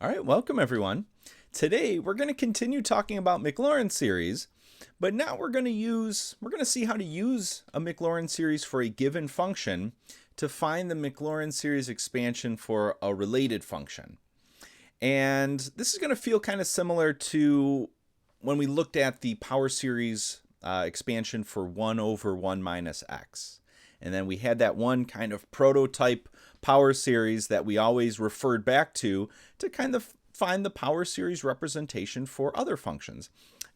All right, welcome everyone. Today we're going to continue talking about Maclaurin series, but now we're going to see how to use a Maclaurin series for a given function to find the Maclaurin series expansion for a related function. And this is going to feel kind of similar to when we looked at the power series expansion for 1 over 1 minus x. And then we had that one kind of prototype power series that we always referred back to kind of find the power series representation for other functions.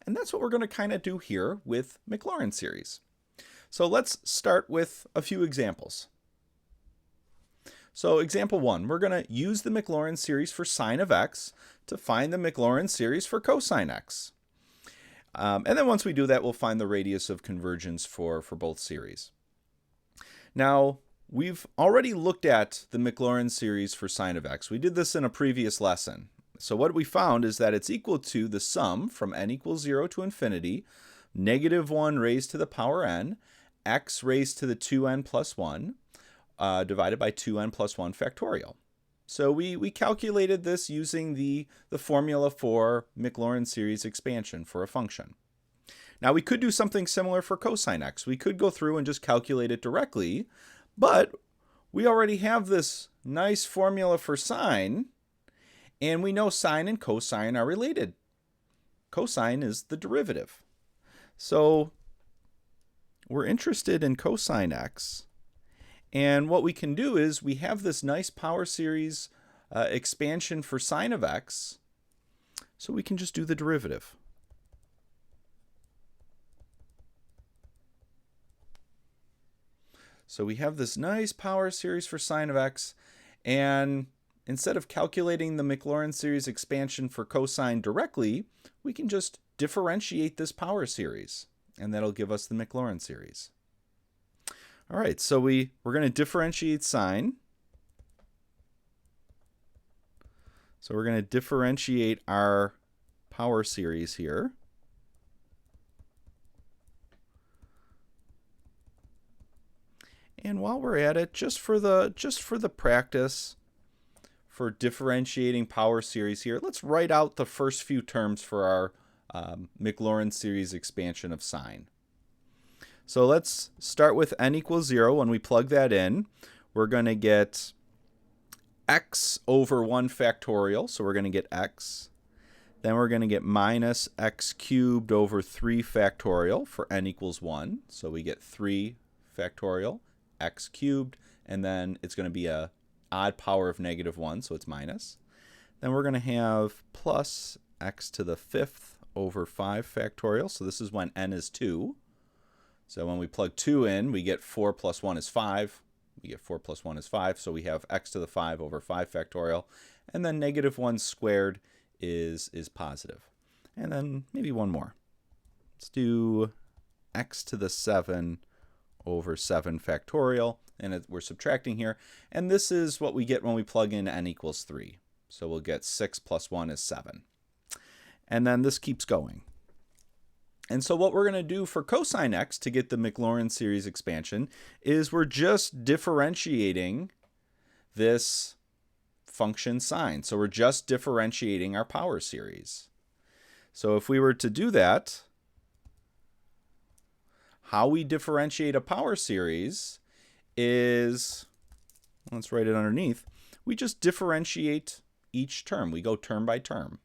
And that's what we're going to kind of do here with Maclaurin series. So let's start with a few examples. So example 1, we're going to use the Maclaurin series for sine of x to find the Maclaurin series for cosine x. And then once we do that, we'll find the radius of convergence for both series. Now, we've already looked at the Maclaurin series for sine of x. We did this in a previous lesson. So what we found is that it's equal to the sum from n equals 0 to infinity, -1 raised to the power n, x raised to the 2n plus 1, divided by 2n plus 1 factorial. So we calculated this using the formula for Maclaurin series expansion for a function. Now we could do something similar for cosine x. We could go through and just calculate it directly, but we already have this nice formula for sine, and we know sine and cosine are related. Cosine is the derivative. So we're interested in cosine x, and what we can do is we have this nice power series expansion for sine of x, so we can just do the derivative. So we have this nice power series for sine of x, and instead of calculating the Maclaurin series expansion for cosine directly, we can just differentiate this power series, and that'll give us the Maclaurin series. All right, so we're going to differentiate sine. So we're going to differentiate our power series here. And while we're at it, just for the practice for differentiating power series here, let's write out the first few terms for our Maclaurin series expansion of sine. So let's start with n equals 0. When we plug that in, we're going to get x over 1 factorial. So we're going to get x. Then we're going to get minus x cubed over 3 factorial for n equals 1. So we get 3 factorial. X cubed, and then it's going to be a odd power of -1, so it's minus. Then we're going to have plus x to the 5th over 5 factorial, so this is when n is 2. So when we plug 2 in, we get 4 plus 1 is 5. We get 4 plus 1 is 5, so we have x to the 5 over 5 factorial, and then -1 squared is positive. And then maybe one more. Let's do x to the 7 over 7 factorial, and we're subtracting here, and this is what we get when we plug in n equals 3. So we'll get 6 plus 1 is 7. And then this keeps going. And so what we're going to do for cosine x to get the Maclaurin series expansion is we're just differentiating this function sine. So we're just differentiating our power series. So if we were to do that, how we differentiate a power series is, let's write it underneath, we just differentiate each term. We go term by term.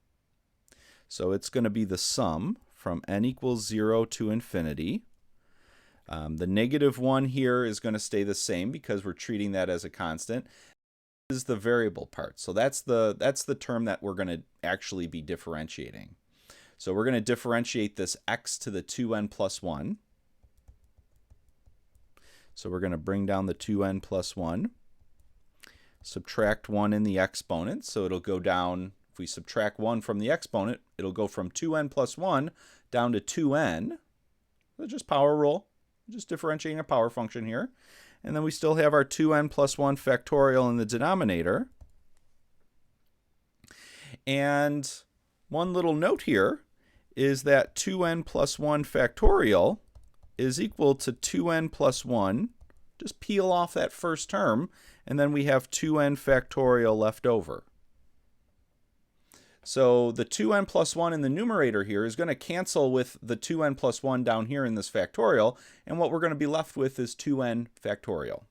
So it's going to be the sum from n equals 0 to infinity. The -1 here is going to stay the same because we're treating that as a constant. This is the variable part. So that's the term that we're going to actually be differentiating. So we're going to differentiate this x to the 2n plus 1. So we're going to bring down the 2n plus 1, subtract 1 in the exponent, so it'll go down, if we subtract 1 from the exponent, it'll go from 2n plus 1 down to 2n. So just power rule, just differentiating a power function here. And then we still have our 2n plus 1 factorial in the denominator. And one little note here is that 2n plus 1 factorial is equal to 2n plus 1. Just peel off that first term, and then we have 2n factorial left over. So the 2n plus 1 in the numerator here is going to cancel with the 2n plus 1 down here in this factorial, and what we're going to be left with is 2n factorial.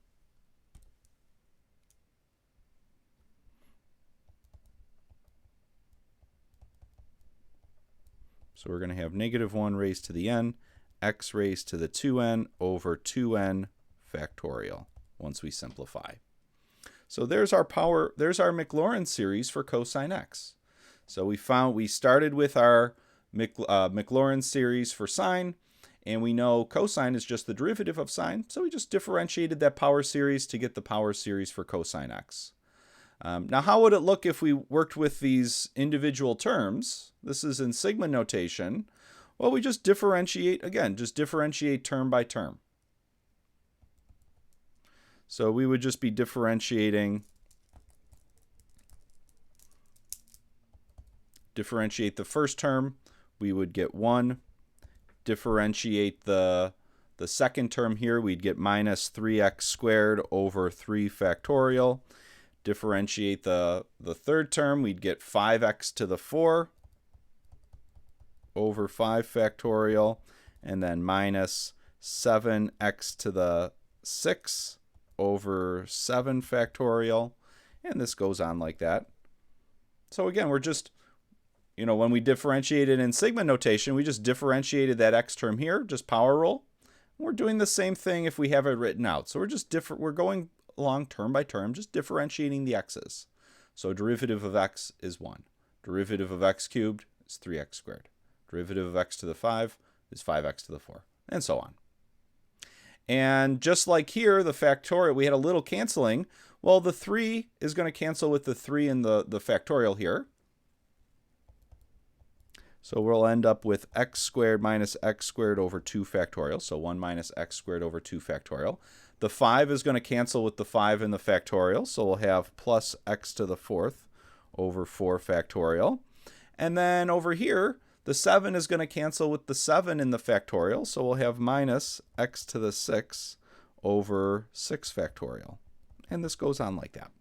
So we're going to have negative 1 raised to the n, x raised to the 2n over 2n factorial once we simplify. So there's our Maclaurin series for cosine x. So we started with our Maclaurin series for sine, and we know cosine is just the derivative of sine, so we just differentiated that power series to get the power series for cosine x. Now, how would it look if we worked with these individual terms? This is in sigma notation. Well, we just differentiate, again, just differentiate term by term. So we would just be differentiate the first term, we would get 1. Differentiate the second term here, we'd get minus 3x squared over 3 factorial. Differentiate the third term, we'd get 5x to the 4 over 5 factorial, and then minus 7x to the 6 over 7 factorial, and this goes on like that. So again, we're just, when we differentiated in sigma notation, we just differentiated that x term here, just power rule. We're doing the same thing if we have it written out. So we're going along term by term, just differentiating the x's. So derivative of x is 1. Derivative of x cubed is 3x squared. Derivative of x to the 5 is 5x to the 4, and so on. And just like here, the factorial, we had a little canceling. Well, the 3 is going to cancel with the 3 in the factorial here. So we'll end up with x squared minus x squared over 2 factorial. So 1 minus x squared over 2 factorial. The 5 is going to cancel with the 5 in the factorial. So we'll have plus x to the 4th over 4 factorial. And then over here, the 7 is going to cancel with the 7 in the factorial. So we'll have minus x to the 6 over 6 factorial. And this goes on like that.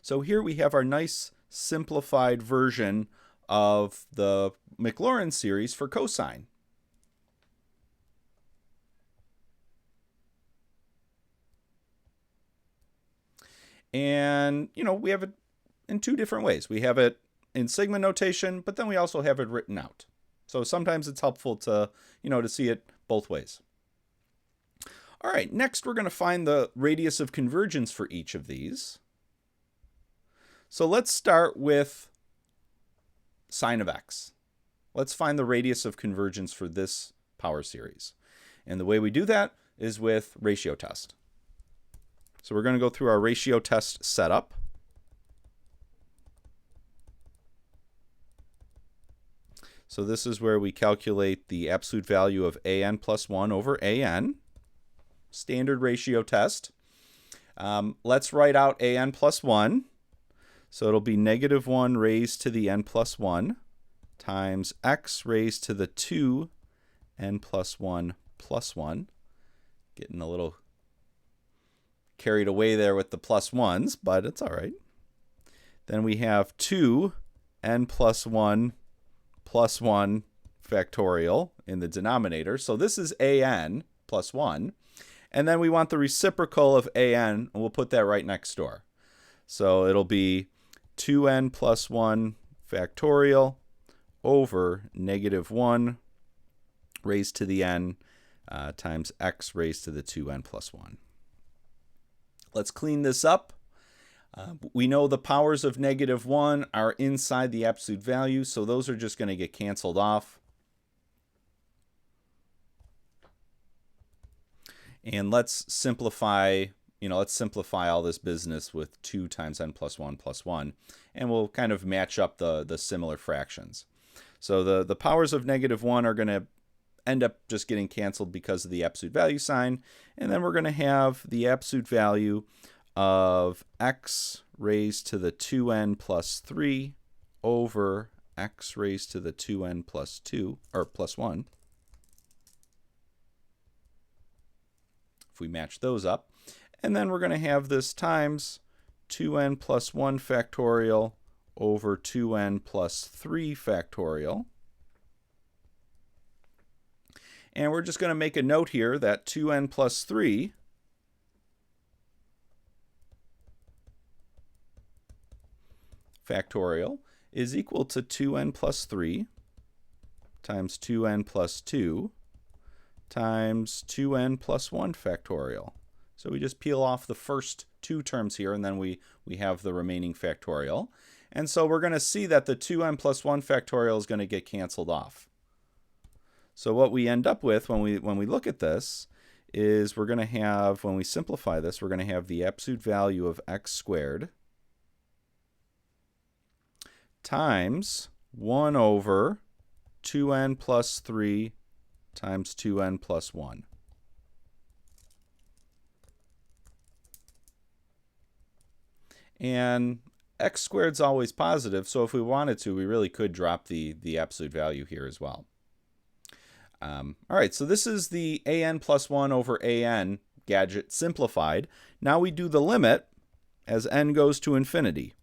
So here we have our nice simplified version of the Maclaurin series for cosine. And, we have it in 2 different ways. We have it in sigma notation, but then we also have it written out. So sometimes it's helpful to, to see it both ways. All right, next we're going to find the radius of convergence for each of these. So let's start with sine of x. Let's find the radius of convergence for this power series. And the way we do that is with ratio test. So we're going to go through our ratio test setup. So this is where we calculate the absolute value of an plus 1 over an. Standard ratio test. Let's write out an plus 1. So it'll be negative 1 raised to the n plus 1 times x raised to the 2 n plus 1 plus 1. Getting a little carried away there with the plus 1s, but it's all right. Then we have 2 n plus 1 plus 1 factorial in the denominator. So this is an plus 1. And then we want the reciprocal of an, and we'll put that right next door. So it'll be 2n plus 1 factorial over negative 1 raised to the n times x raised to the 2n plus 1. Let's clean this up. We know the powers of negative 1 are inside the absolute value, so those are just going to get canceled off. And let's simplify, all this business with 2 times n plus 1 plus 1, and we'll kind of match up the similar fractions. So the powers of negative 1 are going to end up just getting canceled because of the absolute value sign, and then we're going to have the absolute value of x raised to the 2n plus 3 over x raised to the 2n plus 2, or plus 1. If we match those up. And then we're going to have this times 2n plus 1 factorial over 2n plus 3 factorial. And we're just going to make a note here that 2n plus 3 factorial is equal to 2n plus 3 times 2n plus 2 times 2n plus 1 factorial. So we just peel off the first two terms here, and then we have the remaining factorial. And so we're going to see that the 2n plus 1 factorial is going to get canceled off. So what we end up with when we look at this is we're going to have, when we simplify this, we're going to have the absolute value of x squared times 1 over 2n plus 3 times 2n plus 1. And x squared is always positive, so if we wanted to, we really could drop the absolute value here as well. All right, so this is the an plus 1 over an gadget simplified. Now we do the limit as n goes to infinity.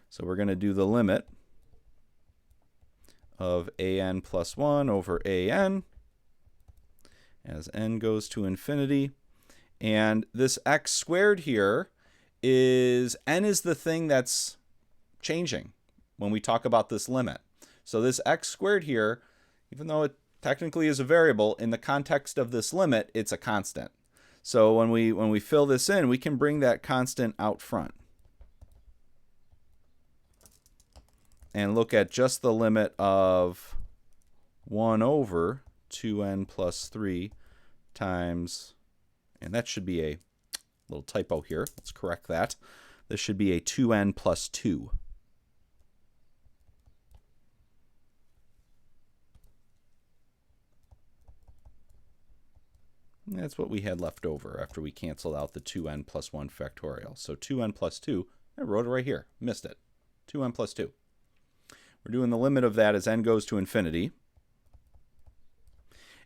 So we're going to do the limit of an plus 1 over an as n goes to infinity. And this x squared here is, n is the thing that's changing when we talk about this limit. So this x squared here, even though it technically is a variable, in the context of this limit, it's a constant. So when we fill this in, we can bring that constant out front and look at just the limit of 1 over 2n plus 3 times, and that should be a little typo here. Let's correct that. This should be a 2n plus 2. And that's what we had left over after we canceled out the 2n plus 1 factorial. So 2n plus 2, I wrote it right here. Missed it. 2n plus 2. We're doing the limit of that as n goes to infinity.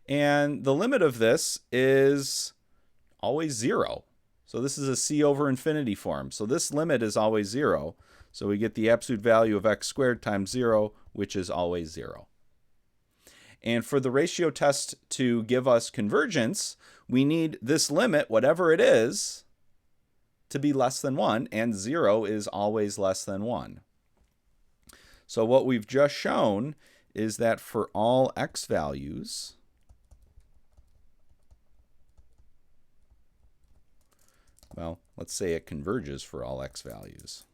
And the limit of this is always 0. So this is a c over infinity form. So this limit is always 0. So we get the absolute value of x squared times 0, which is always 0. And for the ratio test to give us convergence, we need this limit, whatever it is, to be less than 1, and 0 is always less than 1. So what we've just shown is that for all x values, well, let's say it converges for all x values.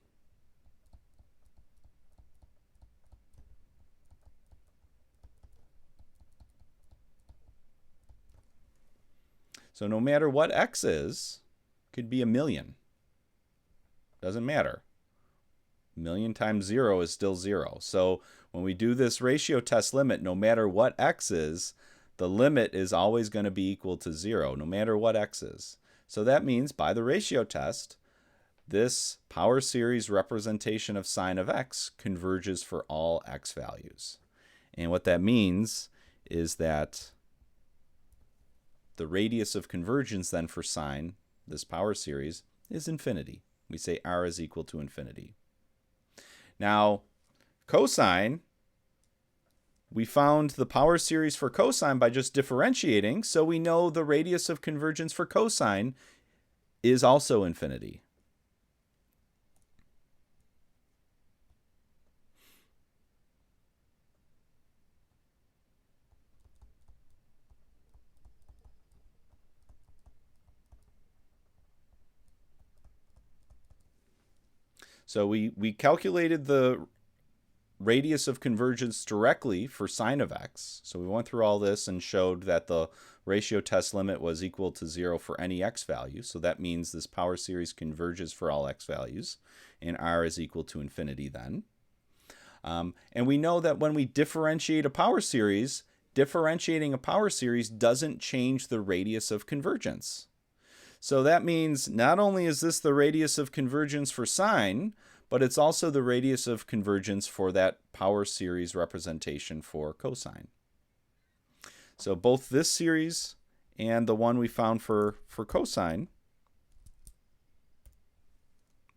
So no matter what x is, could be 1,000,000. Doesn't matter. 1,000,000 times 0 is still 0. So when we do this ratio test limit, no matter what x is, the limit is always going to be equal to 0, no matter what x is. So that means by the ratio test, this power series representation of sine of x converges for all x values. And what that means is that the radius of convergence then for sine, this power series, is infinity. We say r is equal to infinity. Now, cosine, we found the power series for cosine by just differentiating, so we know the radius of convergence for cosine is also infinity. So we calculated the radius of convergence directly for sine of x. So we went through all this and showed that the ratio test limit was equal to 0 for any x value. So that means this power series converges for all x values, and r is equal to infinity then. And we know that when we differentiate a power series, differentiating a power series doesn't change the radius of convergence. So that means not only is this the radius of convergence for sine, but it's also the radius of convergence for that power series representation for cosine. So both this series and the one we found for cosine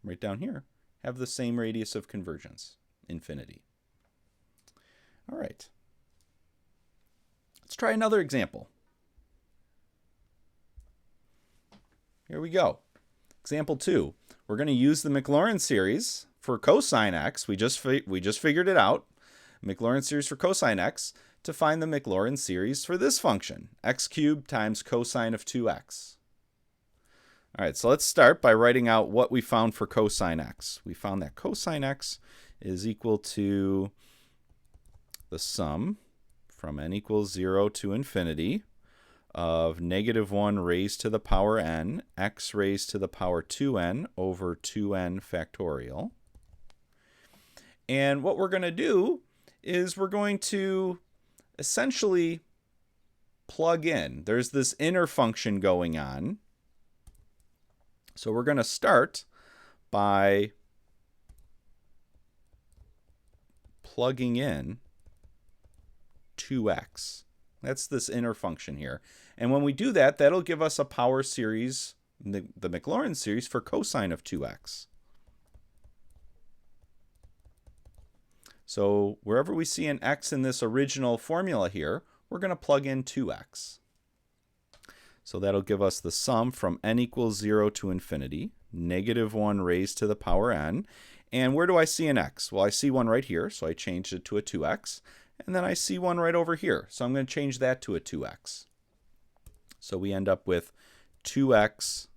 right down here, have the same radius of convergence, infinity. All right. Let's try another example. Here we go. Example 2. We're going to use the Maclaurin series for cosine x. We just figured it out. Maclaurin series for cosine x to find the Maclaurin series for this function, x cubed times cosine of 2x. All right, so let's start by writing out what we found for cosine x. We found that cosine x is equal to the sum from n equals 0 to infinity of -1 raised to the power n, x raised to the power 2n over 2n factorial. And what we're going to do is we're going to essentially plug in. There's this inner function going on. So we're going to start by plugging in 2x. That's this inner function here. And when we do that, that'll give us a power series, the Maclaurin series for cosine of 2x. So wherever we see an x in this original formula here, we're going to plug in 2x. So that'll give us the sum from n equals 0 to infinity, -1 raised to the power n. And where do I see an x? Well, I see one right here, so I changed it to a 2x. And then I see one right over here, so I'm going to change that to a 2x. So we end up with 2x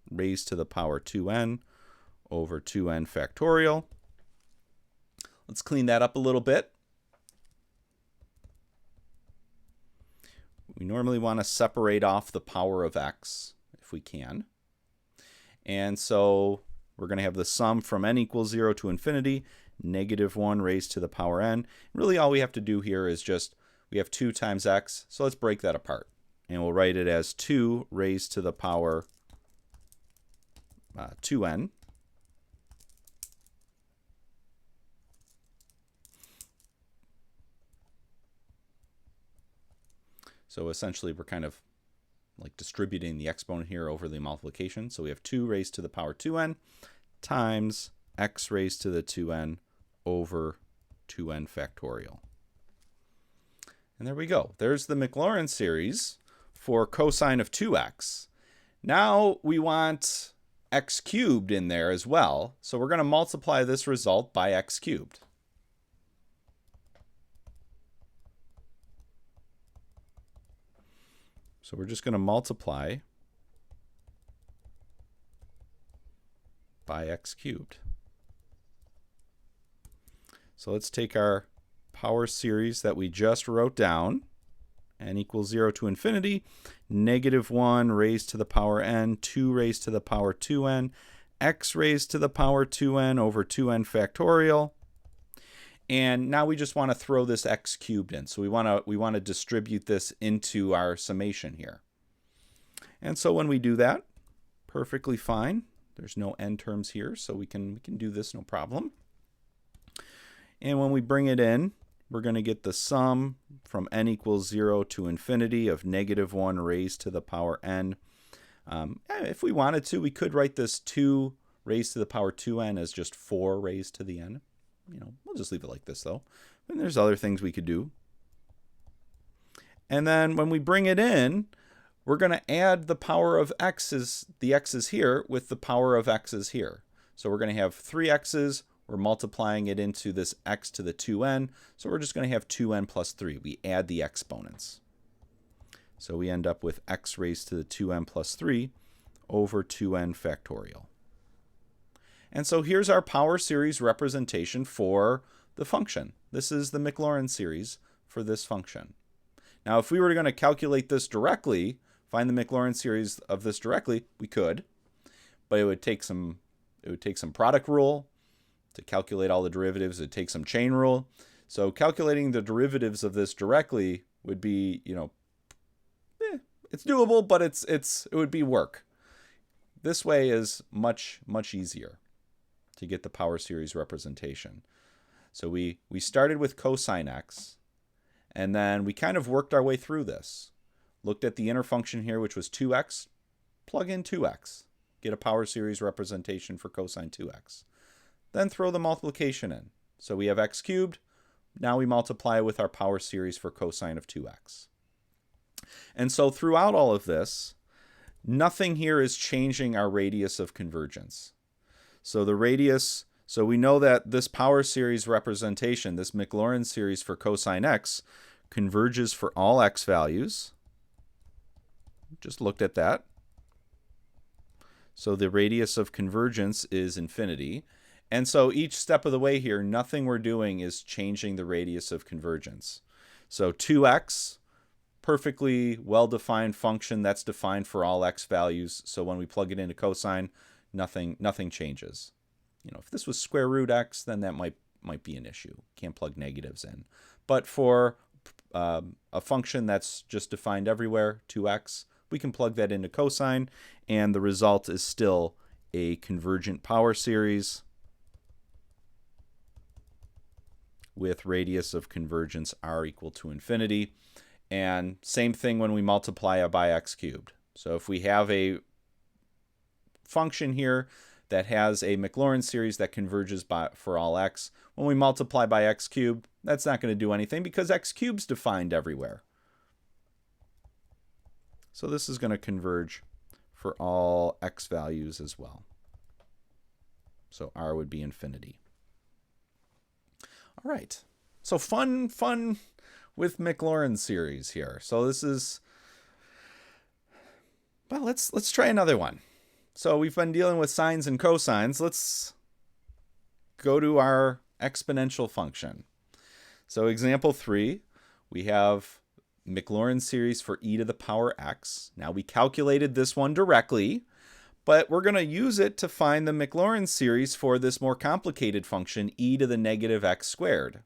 raised to the power 2n over 2n factorial. Let's clean that up a little bit. We normally want to separate off the power of x if we can. And so we're going to have the sum from n equals 0 to infinity, -1 raised to the power n. Really all we have to do here is just, we have 2 times x, so let's break that apart. And we'll write it as 2 raised to the power 2n. So essentially we're kind of like distributing the exponent here over the multiplication. So we have 2 raised to the power 2n times x raised to the 2n over 2n factorial. And there we go. There's the Maclaurin series for cosine of 2x. Now we want x cubed in there as well. So we're going to multiply this result by x cubed. So we're just going to multiply by x cubed. So let's take our power series that we just wrote down, n equals 0 to infinity, -1 raised to the power n, 2 raised to the power 2n, x raised to the power 2n over 2n factorial. And now we just want to throw this x cubed in. So we want to distribute this into our summation here. And so when we do that, perfectly fine. There's no n terms here, so we can do this no problem. And when we bring it in, we're going to get the sum from n equals 0 to infinity of -1 raised to the power n. If we wanted to, we could write this 2 raised to the power 2n as just 4 raised to the n. We'll just leave it like this, though. And there's other things we could do. And then when we bring it in, we're going to add the power of x's, the x's here, with the power of x's here. So we're going to have 3 x's. We're multiplying it into this x to the 2n. So we're just going to have 2n plus 3. We add the exponents. So we end up with x raised to the 2n plus 3 over 2n factorial. And so here's our power series representation for the function. This is the Maclaurin series for this function. Now, if we were going to calculate this directly, find the Maclaurin series of this directly, we could, but it would take some product rule to calculate all the derivatives. It'd take some chain rule. So calculating the derivatives of this directly would be, it's doable, but it would be work. This way is much easier to get the power series representation. So we started with cosine x, and then we kind of worked our way through this. Looked at the inner function here, which was 2x, plug in 2x. get a power series representation for cosine 2x. Then throw the multiplication in. So we have x cubed. Now we multiply with our power series for cosine of 2x. And so throughout all of this, nothing here is changing our radius of convergence. So the radius, so we know that this power series representation, this Maclaurin series for cosine x, converges for all x values. Just looked at that. So the radius of convergence is infinity. And so each step of the way here, nothing we're doing is changing the radius of convergence. So 2x, perfectly well-defined function that's defined for all x values. So when we plug it into cosine, nothing changes. You know, if this was square root x, then that might be an issue. Can't plug negatives in. But for a function that's just defined everywhere, 2x, we can plug that into cosine, and the result is still a convergent power series with radius of convergence r equal to infinity. And same thing when we multiply it by x cubed. So if we have a function here that has a Maclaurin series that converges for all x, when we multiply by x cubed, that's not going to do anything because x cubed is defined everywhere. So this is going to converge for all x values as well. So r would be infinity. All right. So fun with Maclaurin series here. So this is, well, let's try another one. So we've been dealing with sines and cosines. Let's go to our exponential function. So example 3, we have Maclaurin series for e to the power x. Now we calculated this one directly, but we're going to use it to find the Maclaurin series for this more complicated function, e to the negative x squared.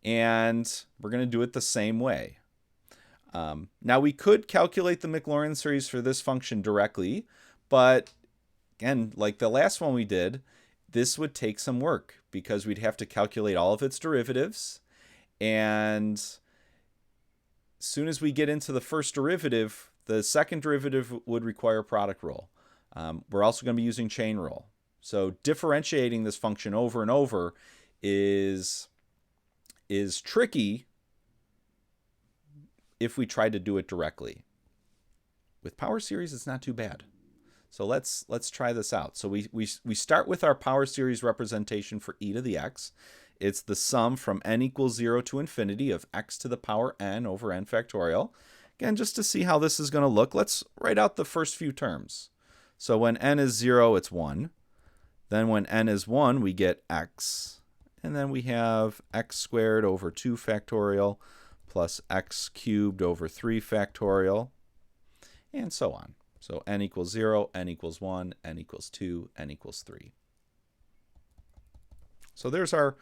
And we're going to do it the same way. Now we could calculate the Maclaurin series for this function directly, but again, like the last one we did, this would take some work because we'd have to calculate all of its derivatives. And as soon as we get into the first derivative, the second derivative would require product rule. We're also going to be using chain rule. So differentiating this function over and over is tricky if we try to do it directly. With power series, it's not too bad. So let's try this out. So we start with our power series representation for e to the x. It's the sum from n equals 0 to infinity of x to the power n over n factorial. Again, just to see how this is going to look, let's write out the first few terms. So when n is 0, it's 1. Then when n is 1, we get x. And then we have x squared over 2 factorial plus x cubed over 3 factorial, and so on. So n equals 0, n equals 1, n equals 2, n equals 3. So there's our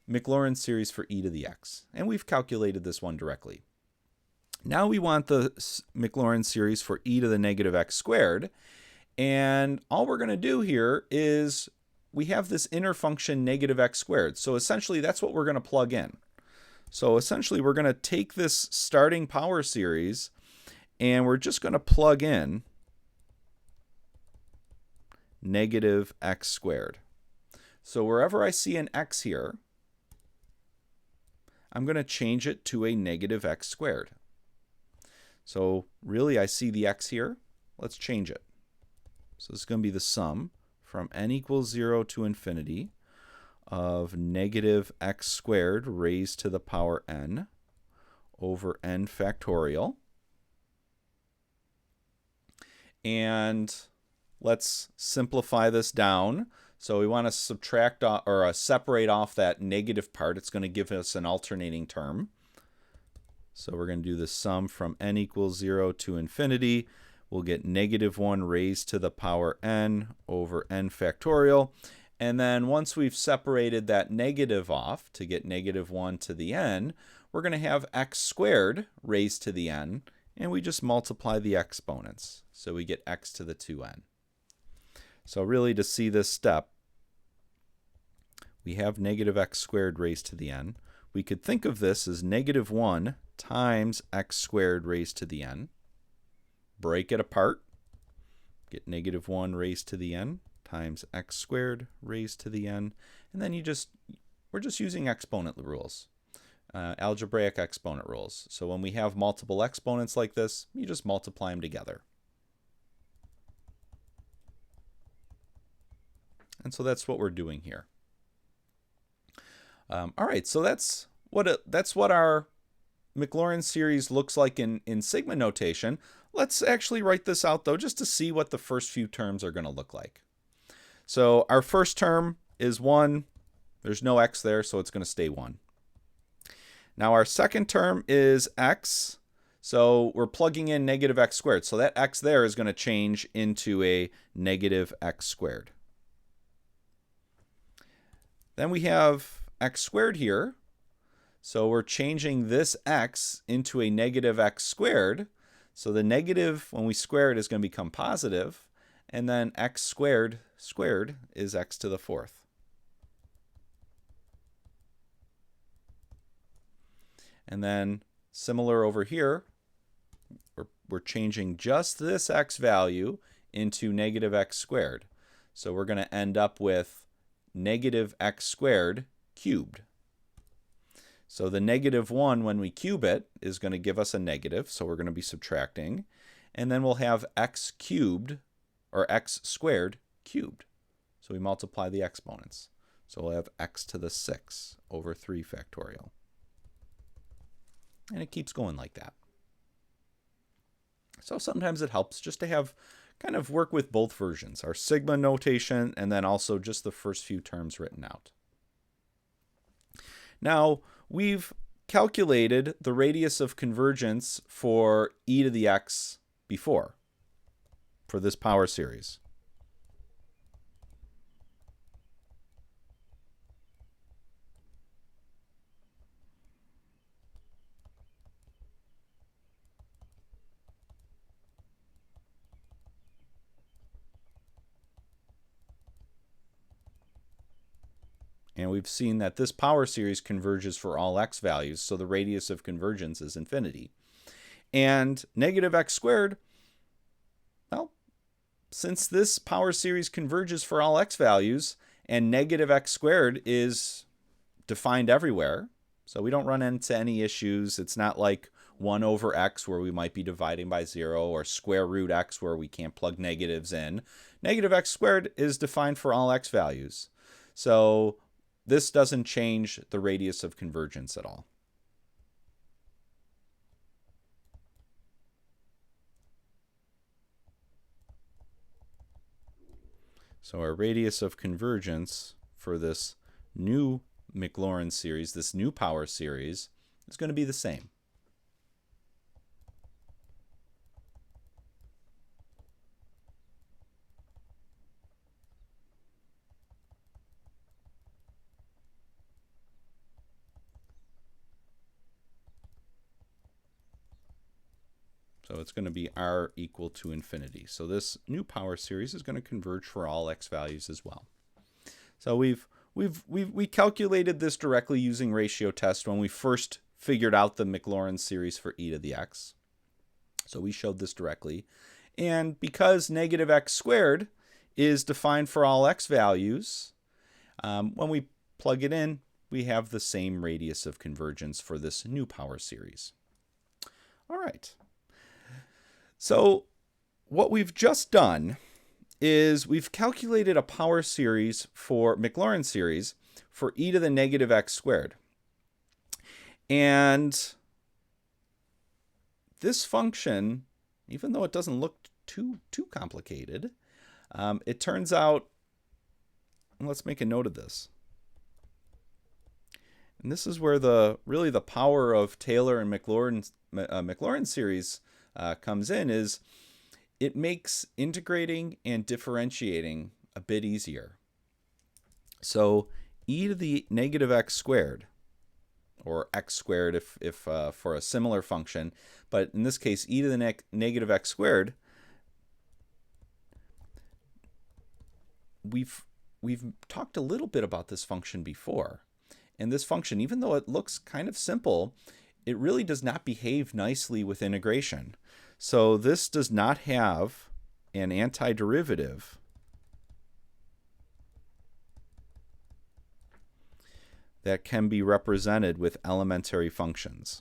Maclaurin series for e to the x. And we've calculated this one directly. Now we want the Maclaurin series for e to the negative x squared. And all we're going to do here is we have this inner function negative x squared. So essentially that's what we're going to plug in. So essentially we're going to take this starting power series and we're just going to plug in negative x squared. So wherever I see an x here, I'm going to change it to a negative x squared. So really I see the x here. Let's change it. So this is going to be the sum from n equals 0 to infinity of negative x squared raised to the power n over n factorial. And let's simplify this down. So we want to subtract or separate off that negative part. It's going to give us an alternating term. So we're going to do the sum from n equals 0 to infinity. We'll get negative 1 raised to the power n over n factorial. And then once we've separated that negative off to get negative 1 to the n, we're going to have x squared raised to the n, and we just multiply the exponents. So we get x to the 2n. So really to see this step, we have negative x squared raised to the n. We could think of this as negative 1 times x squared raised to the n. Break it apart. get negative 1 raised to the n times x squared raised to the n. And then we're just using exponent rules, algebraic exponent rules. So when we have multiple exponents like this, you just multiply them together. And so that's what we're doing here. All right, so that's what our Maclaurin series looks like in sigma notation. Let's actually write this out, though, just to see what the first few terms are going to look like. So our first term is 1. There's no x there, so it's going to stay 1. Now our second term is x. So we're plugging in negative x squared. So that x there is going to change into a negative x squared. Then we have x squared here. So we're changing this x into a negative x squared. So the negative, when we square it, is going to become positive. And then x squared is x to the 4th. And then similar over here, we're changing just this x value into negative x squared. So we're going to end up with negative x squared cubed. So the negative 1, when we cube it, is going to give us a negative, so we're going to be subtracting. And then we'll have x cubed, or x squared cubed. So we multiply the exponents. So we'll have x to the 6 over 3 factorial. And it keeps going like that. So sometimes it helps just to have kind of work with both versions, our sigma notation and then also just the first few terms written out. Now, we've calculated the radius of convergence for e to the x before, for this power series. And we've seen that this power series converges for all x values, so the radius of convergence is infinity. And negative x squared, well, since this power series converges for all x values, and negative x squared is defined everywhere, so we don't run into any issues. It's not like 1 over x where we might be dividing by 0, or square root x where we can't plug negatives in. Negative x squared is defined for all x values. So this doesn't change the radius of convergence at all. So our radius of convergence for this new Maclaurin series, this new power series, is going to be the same. So it's going to be r equal to infinity. So this new power series is going to converge for all x values as well. So we calculated this directly using ratio test when we first figured out the Maclaurin series for e to the x. So we showed this directly. And because negative x squared is defined for all x values, when we plug it in, we have the same radius of convergence for this new power series. All right. So what we've just done is we've calculated a power series for Maclaurin series for e to the negative x squared. And this function, even though it doesn't look too complicated, it turns out, and let's make a note of this. And this is where really the power of Taylor and Maclaurin series comes in, is it makes integrating and differentiating a bit easier. So e to the negative x squared, or x squared if for a similar function, but in this case e to the negative x squared, we've talked a little bit about this function before. And this function, even though it looks kind of simple, it really does not behave nicely with integration. So this does not have an antiderivative that can be represented with elementary functions.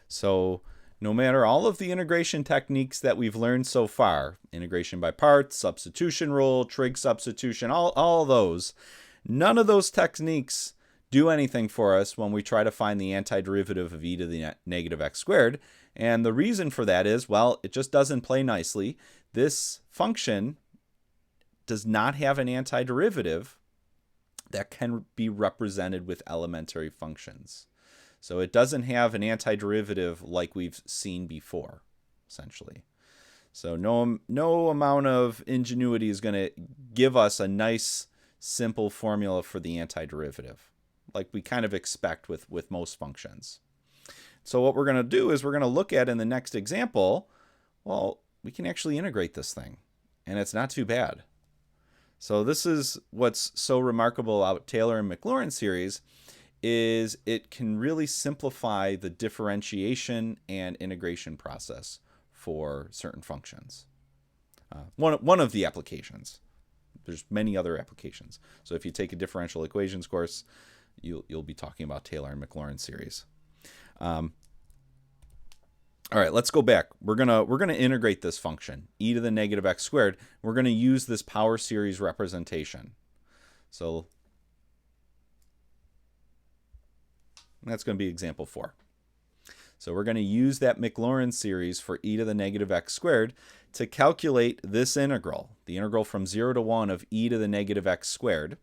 So no matter all of the integration techniques that we've learned so far, integration by parts, substitution rule, trig substitution, all those, none of those techniques do anything for us when we try to find the antiderivative of e to the negative x squared. And the reason for that is, well, it just doesn't play nicely. This function does not have an antiderivative that can be represented with elementary functions. So it doesn't have an antiderivative like we've seen before, essentially. So no amount of ingenuity is going to give us a nice, simple formula for the antiderivative, like we kind of expect with most functions. So what we're going to do is we're going to look at in the next example, well, we can actually integrate this thing, and it's not too bad. So this is what's so remarkable about Taylor and Maclaurin series, is it can really simplify the differentiation and integration process for certain functions. One of the applications. There's many other applications. So if you take a differential equations course, you'll be talking about Taylor and Maclaurin series. All right, let's go back. We're gonna integrate this function, e to the negative x squared. We're gonna use this power series representation. So that's going to be example 4. So we're going to use that Maclaurin series for e to the negative x squared to calculate this integral, the integral from 0 to 1 of e to the negative x squared.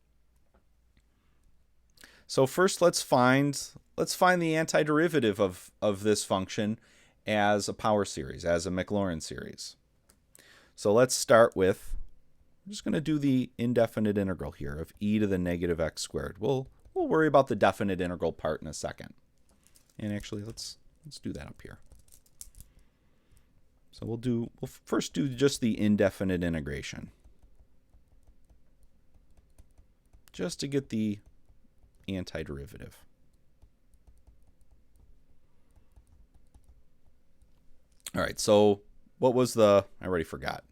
So first let's find the antiderivative of this function as a power series, as a Maclaurin series. So let's start with, I'm just going to do the indefinite integral here of e to the negative x squared. We'll worry about the definite integral part in a second. And actually, let's do that up here. So we'll first do just the indefinite integration, just to get the antiderivative. All right, so what was I already forgot.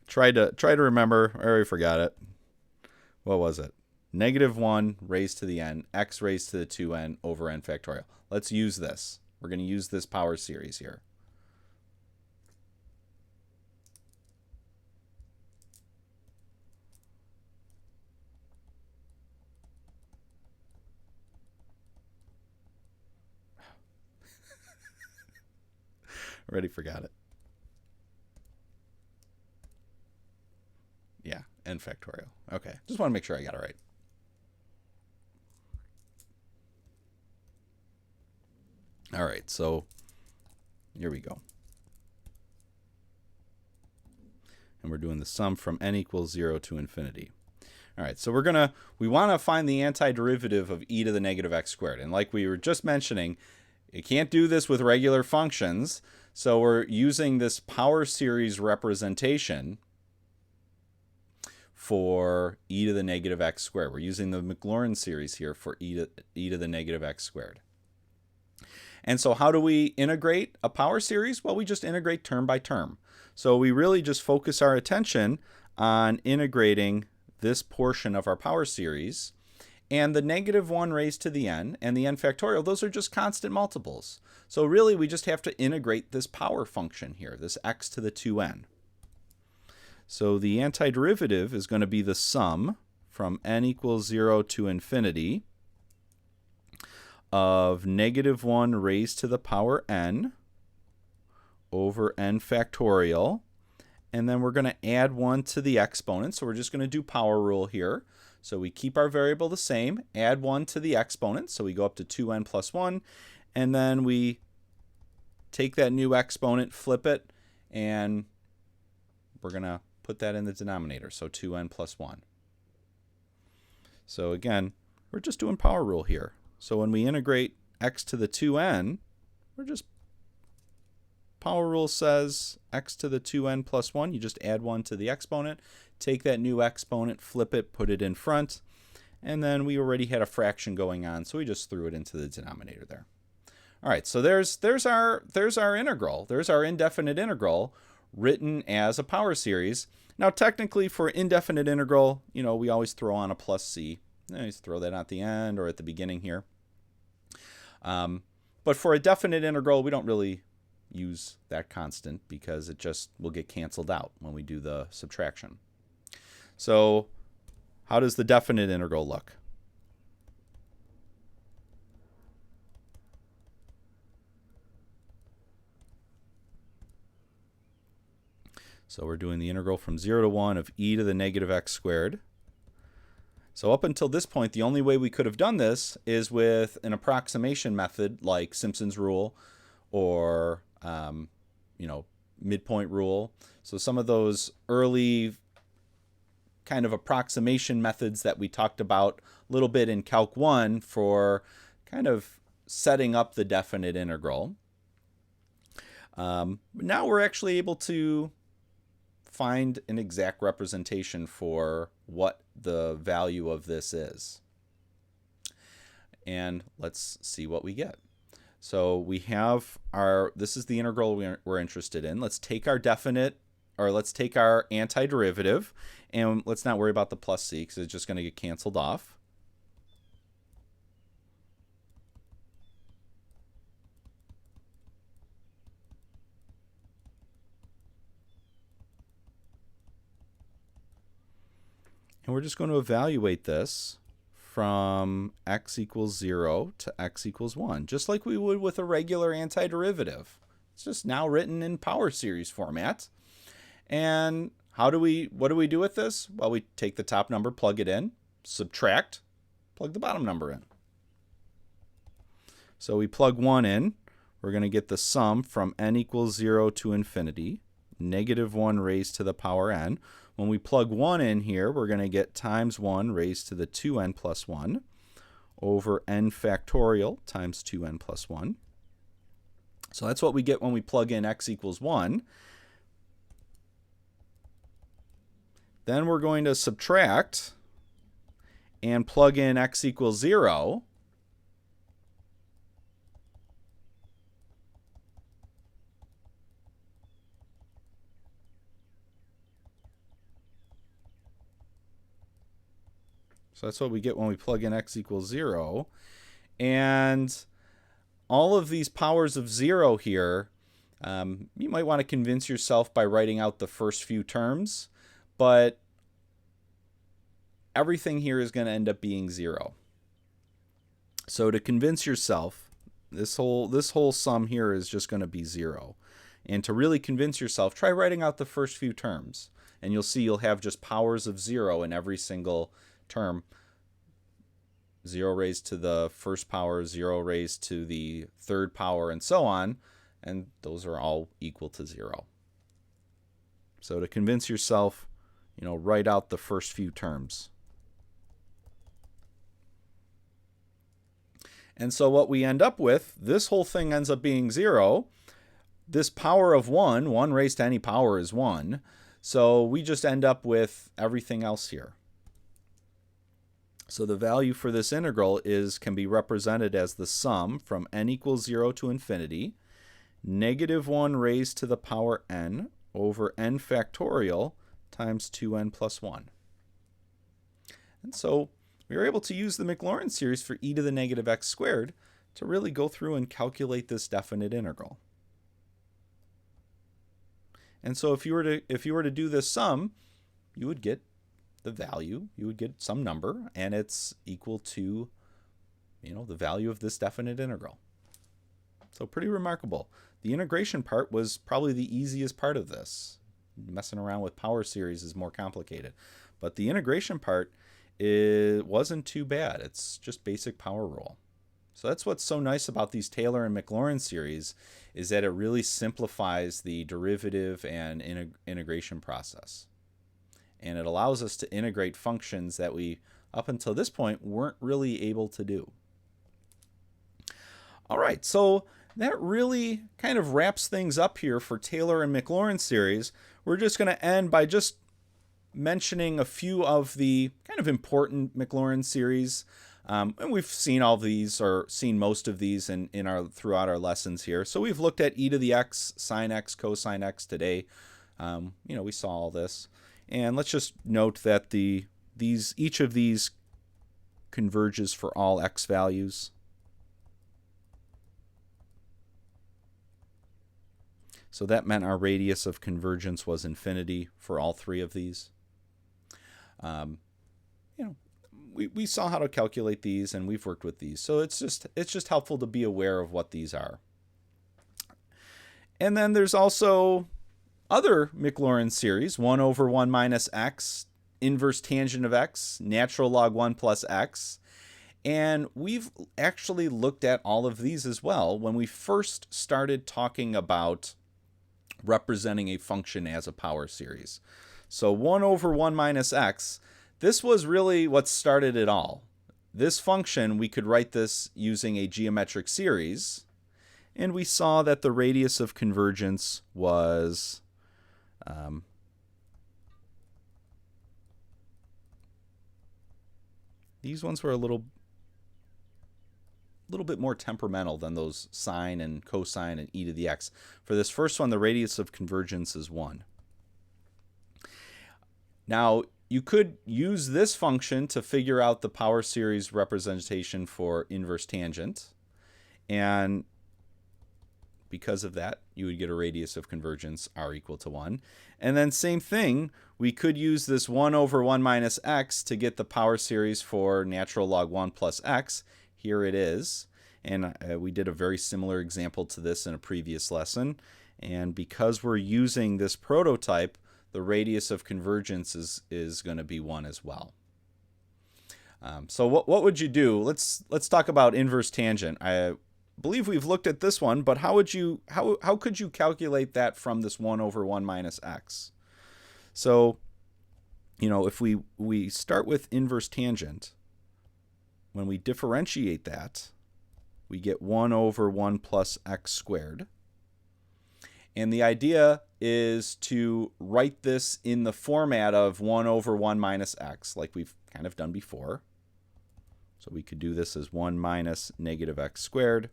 Try to remember, I already forgot it. What was it? Negative 1 raised to the n, x raised to the 2n over n factorial. Let's use this. We're going to use this power series here. Already forgot it. Yeah, n factorial. Okay, just want to make sure I got it right. All right, so here we go. And we're doing the sum from n equals 0 to infinity. All right, so we want to find the antiderivative of e to the negative x squared. And like we were just mentioning, you can't do this with regular functions. So we're using this power series representation for e to the negative x squared. We're using the Maclaurin series here for e to the negative x squared. And so how do we integrate a power series? Well, we just integrate term by term. So we really just focus our attention on integrating this portion of our power series. And the negative 1 raised to the n and the n factorial, those are just constant multiples. So really we just have to integrate this power function here, this x to the 2n. So the antiderivative is going to be the sum from n equals 0 to infinity of negative 1 raised to the power n over n factorial. And then we're going to add 1 to the exponent. So we're just going to do power rule here. So we keep our variable the same, add 1 to the exponent. So we go up to 2n plus 1. And then we take that new exponent, flip it, and we're going to put that in the denominator. So 2n plus 1. So again, we're just doing power rule here. So when we integrate x to the 2n, we're just Power rule says x to the 2n plus 1. You just add 1 to the exponent, take that new exponent, flip it, put it in front, and then we already had a fraction going on, so we just threw it into the denominator there. All right, so there's our integral. There's our indefinite integral written as a power series. Now, technically, for indefinite integral, we always throw on a plus c. I just throw that at the end or at the beginning here. But for a definite integral, we don't really use that constant because it just will get canceled out when we do the subtraction. So how does the definite integral look? So we're doing the integral from 0 to 1 of e to the negative x squared. So up until this point, the only way we could have done this is with an approximation method like Simpson's rule or, midpoint rule. So some of those early kind of approximation methods that we talked about a little bit in Calc 1 for kind of setting up the definite integral. Now we're actually able to find an exact representation for what the value of this is. And let's see what we get. So we have this is the integral we're interested in. Let's take our let's take our antiderivative, and let's not worry about the plus c because it's just going to get canceled off. And we're just going to evaluate this from x equals 0 to x equals 1, just like we would with a regular antiderivative. It's just now written in power series format. And what do we do with this? Well, we take the top number, plug it in, subtract, plug the bottom number in. So we plug 1 in. We're going to get the sum from n equals 0 to infinity, negative 1 raised to the power n. When we plug 1 in here, we're going to get times 1 raised to the 2n plus 1 over n factorial times 2n plus 1. So that's what we get when we plug in x equals 1. Then we're going to subtract and plug in x equals 0. So that's what we get when we plug in x equals 0. And all of these powers of 0 here, you might want to convince yourself by writing out the first few terms, but everything here is going to end up being 0. So to convince yourself, this whole sum here is just going to be 0. And to really convince yourself, try writing out the first few terms, and you'll see you'll have just powers of 0 in every single term. 0 raised to the first power, 0 raised to the third power, and so on. And those are all equal to 0. So to convince yourself, write out the first few terms. And so what we end up with, this whole thing ends up being 0. This power of 1 raised to any power is 1. So we just end up with everything else here. So the value for this integral can be represented as the sum from n equals 0 to infinity, negative 1 raised to the power n over n factorial times 2n plus 1. And so we were able to use the Maclaurin series for e to the negative x squared to really go through and calculate this definite integral. And so if you were to do this sum, you would get the value, you would get some number, and it's equal to, the value of this definite integral. So pretty remarkable. The integration part was probably the easiest part of this. Messing around with power series is more complicated. But the integration part wasn't too bad. It's just basic power rule. So that's what's so nice about these Taylor and Maclaurin series, is that it really simplifies the derivative and integration process. And it allows us to integrate functions that we, up until this point, weren't really able to do. All right, so that really kind of wraps things up here for Taylor and Maclaurin series. We're just going to end by just mentioning a few of the kind of important Maclaurin series. And we've seen all of these, or seen most of these throughout our lessons here. So we've looked at e to the x, sine x, cosine x today. We saw all this. And let's just note that each of these converges for all x values. So that meant our radius of convergence was infinity for all three of these. We saw how to calculate these, and we've worked with these. So it's just helpful to be aware of what these are. And then there's also other Maclaurin series, 1 over 1 minus x, inverse tangent of x, natural log 1 plus x. And we've actually looked at all of these as well when we first started talking about representing a function as a power series. So 1 over 1 minus x, this was really what started it all. This function, we could write this using a geometric series, and we saw that the radius of convergence was these ones were a little bit more temperamental than those sine and cosine and e to the x. For this first one, the radius of convergence is 1. Now, you could use this function to figure out the power series representation for inverse tangent. And because of that, you would get a radius of convergence r equal to 1. And then same thing, we could use this 1 over 1 minus x to get the power series for natural log 1 plus x. Here it is. And we did a very similar example to this in a previous lesson. And because we're using this prototype, the radius of convergence is going to be 1 as well. So what would you do? Let's talk about inverse tangent. I believe we've looked at this one, but how could you calculate that from this 1 over 1 minus x? So, if we start with inverse tangent, when we differentiate that, we get 1 over 1 plus x squared. And the idea is to write this in the format of 1 over 1 minus x, like we've kind of done before. So we could do this as 1 minus negative x squared.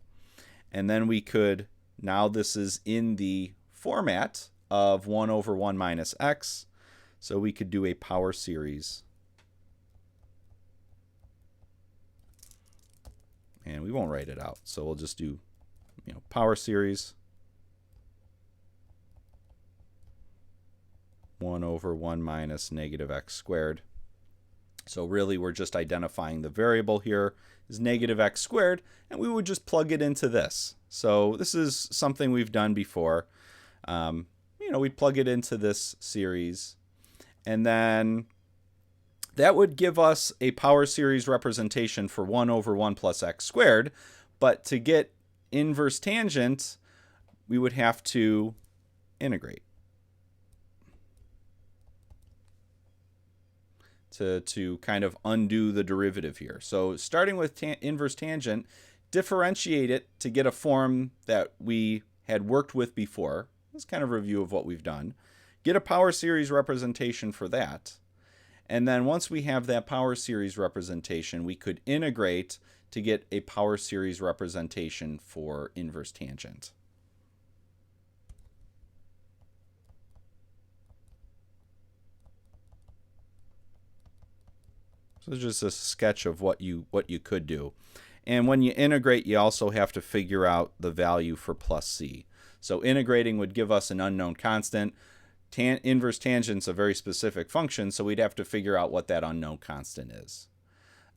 And then we could, now this is in the format of 1 over 1 minus x, so we could do a power series. And we won't write it out, so we'll just do power series 1 over 1 minus negative x squared. So really we're just identifying the variable here is negative x squared, and we would just plug it into this. So this is something we've done before. We'd plug it into this series, and then that would give us a power series representation for 1 over 1 plus x squared. But to get inverse tangent, we would have to integrate to kind of undo the derivative here. So starting with inverse tangent, differentiate it to get a form that we had worked with before. This is kind of a review of what we've done. Get a power series representation for that. And then once we have that power series representation, we could integrate to get a power series representation for inverse tangent. So it's just a sketch of what you could do. And when you integrate, you also have to figure out the value for plus c. So integrating would give us an unknown constant. Inverse tangent's a very specific function, so we'd have to figure out what that unknown constant is.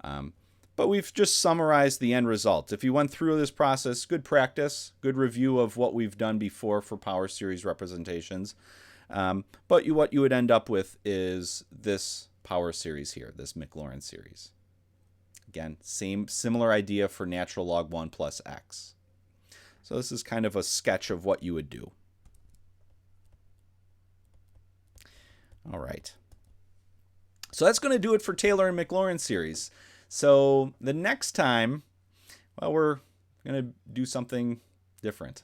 But we've just summarized the end result. If you went through this process, good practice, good review of what we've done before for power series representations. But what you would end up with is this power series here, this Maclaurin series. Again, similar idea for natural log 1 plus x. So this is kind of a sketch of what you would do. All right. So that's going to do it for Taylor and Maclaurin series. So the next time, well, we're going to do something different.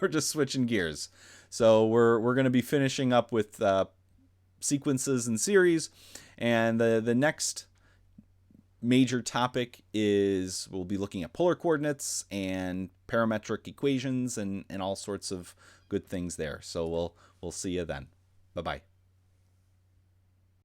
We're just switching gears. So we're going to be finishing up with sequences and series, and the next major topic is we'll be looking at polar coordinates and parametric equations and all sorts of good things there. So we'll see you then. Bye-bye.